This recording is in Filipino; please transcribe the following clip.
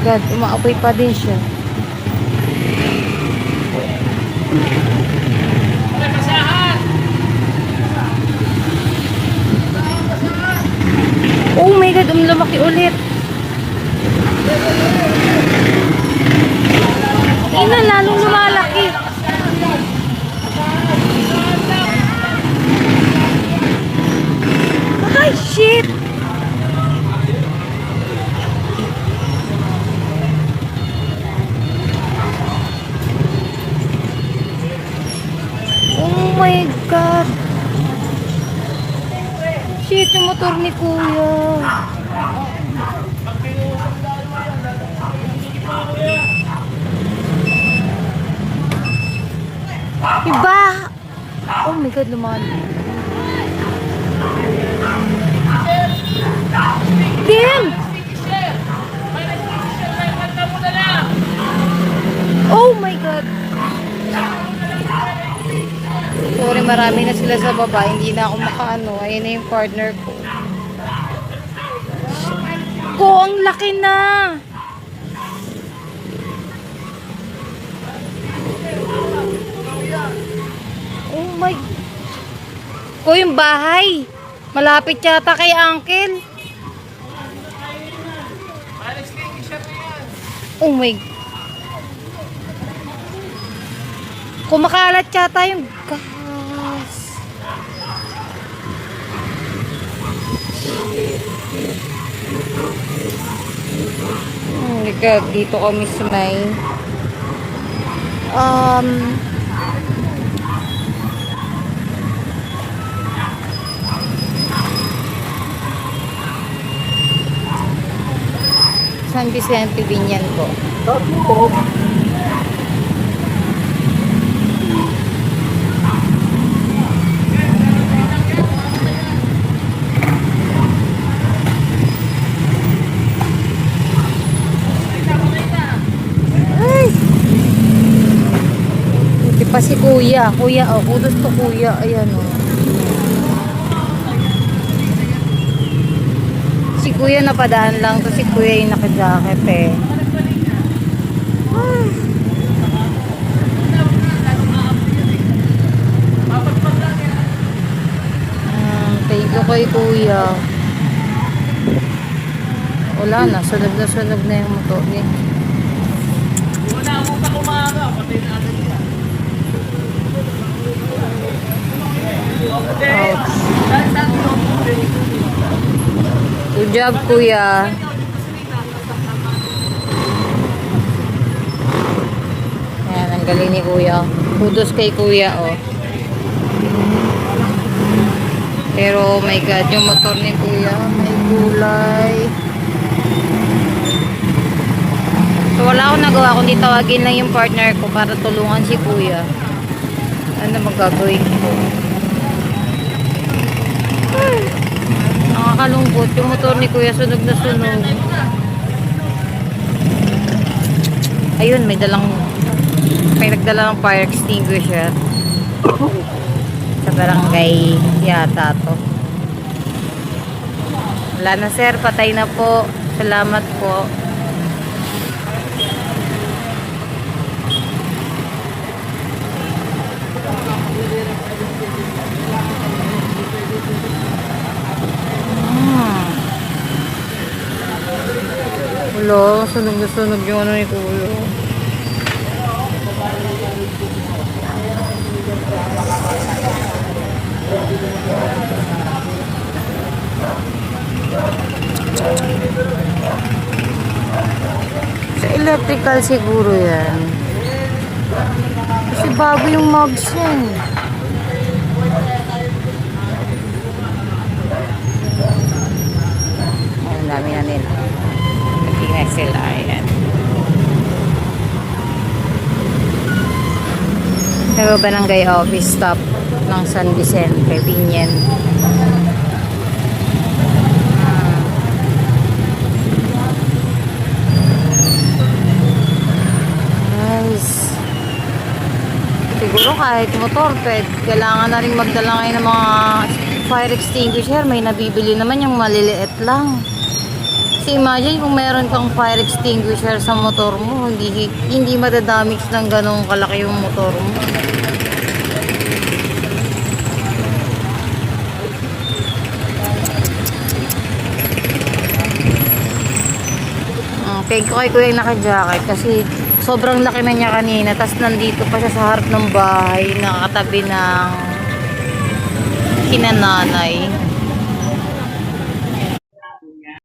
God, umaapoy pa din siya. Oh my God, lumaki ulit. Ina, lalong lumalaki. Ay, shit! Oh my God! Shit, yung motor ni Kuya. Iba! Oh my God, lumalaki. Damn! Oh my God! Sorry, marami na sila sa baba. Hindi na ako makaano. Ayun na yung partner ko. Ang laki na! Oh my... yung bahay. Malapit yata kay Uncle. Oh my... Kumakalat yata yung gas. Oh my God, dito kami sa may San Vicente Binyan po. Pa si Kuya. Kuya, oh, kudos to Kuya. Ayan, oh. Si Kuya napadaan lang to. Si Kuya yung naka-jacket, eh. Ay. Thank you kay Kuya. Wala na. Sunog na yung motor niya. Wala mo pa kumaga. Patay na agad niya. Good job, Kuya. Ayan, ang galing ni Kuya. Kudos kay Kuya, oh. Pero, oh my God, yung motor ni Kuya, may kulay. So, wala akong nagawa, kundi tawagin lang yung partner ko para tulungan si Kuya. Ano magagawin ko? Nakakalungkot. Yung motor ni Kuya sunog na sunog. Ayun, may nagdala ng fire extinguisher. Sa barangay yata to. Wala na sir, patay na po. Salamat po. Wala, sunog na sunog yung ano ni Kuya. Sa electrical siguro yan. Kasi bago yung mugs yan. Ang dami na nila. Nag-ingay sila. Ayan. Pero barangay office stop ng San Vicente, Binyan. Nice. Siguro kahit motor, kailangan na rin magdala ngayon ng mga fire extinguisher. May nabibili naman yung maliliit lang. Kasi imagine kung meron kang fire extinguisher sa motor mo, hindi madadamage ng ganong kalaki yung motor mo. Thank you kay kuya yung naka-jacket kasi sobrang laki na niya kanina. Tapos nandito pa siya sa harap ng bahay, nakakatabi ng kinananay.